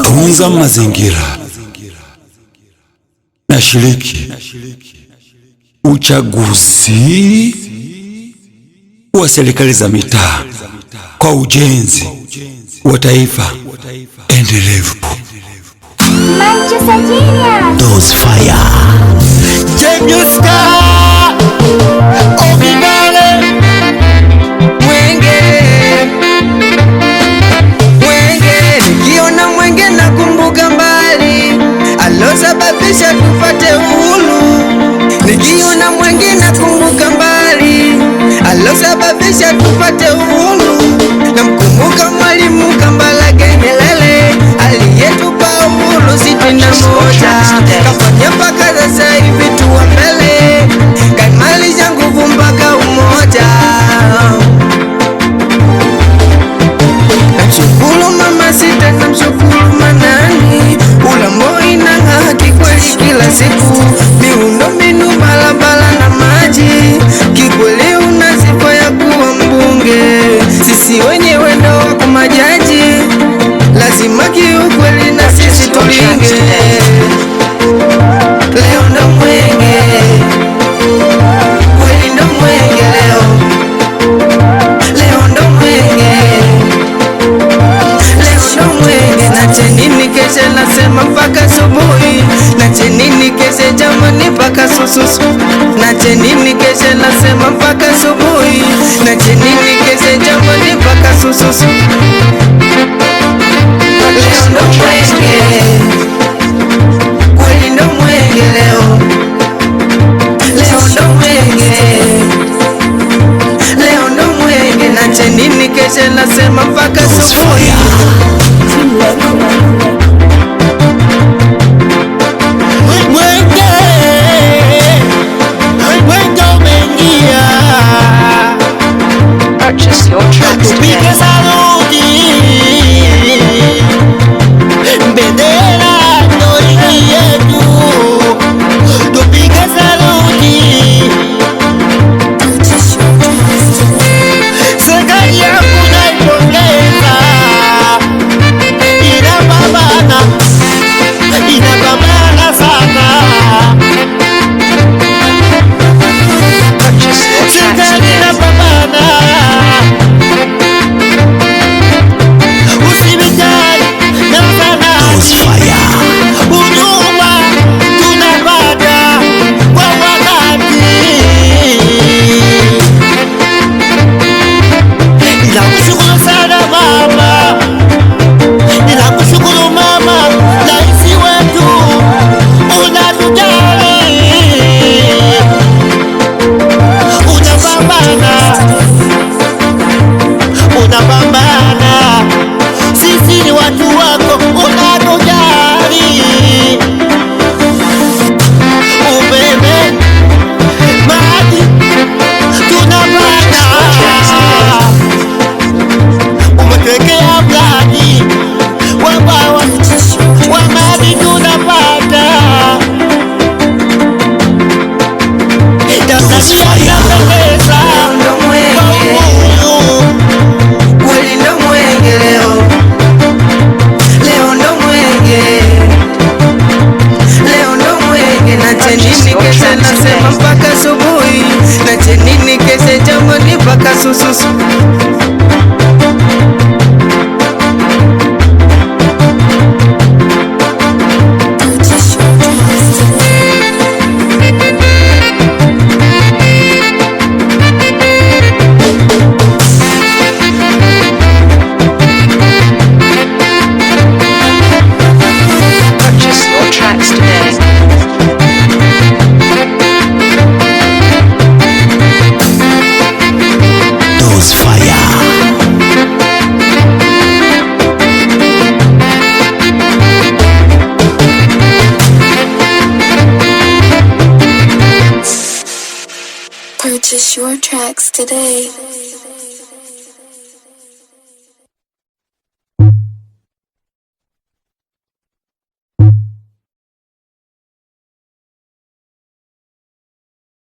Tunza mazingira. Nashiriki uchaguzi wa serikali za mitaa kwa ujenzi wa taifa endelevu. Those fire. Nikiona mwenge nakumbuka mbali alosababisha tupate uhuru. Nikiona mwenge nakumbuka mbali alosababisha tupate uhuru. Namkumbuka Mwalimu Kambarage Nyerere aliyetupa uhuru 61. Kafanya mpaka sasa hivi tuwa mbele, kaimalisha nguvu mpaka umoja. Namshukuru Mama Sita, namshukuru Manani, Ulambo inang'aa kikweli kila siku. Miundombinu, barabara na maji, kikweli una sifa ya kuwa mbunge. Sisi wenyewe ndo wako majaji, lazima kiukweli na sisi tulinge. Leo ndo mwenge, kweli ndo mwenge leo. Leo ndo mwenge, leo ndo mwenge. Nache nini keshe, nasema mpaka asubuhi. Nache nini keshe jamani, mpaka sususu. Nache nini keshe, nasema mpaka asubuhi. Nache nini keshe jamani, mpaka sususu. Leo ndo mwenge, kweli ndo mwenge leo. Leo ndo mwenge, leo ndo mwenge. Nache nini keshe, nasema mpaka asubuhi. Purchase your tracks today. Nasema mpaka asubuhi. Nache nini keshe jamani, mpaka sususu. Purchase your tracks today. Those fire. Purchase your tracks today.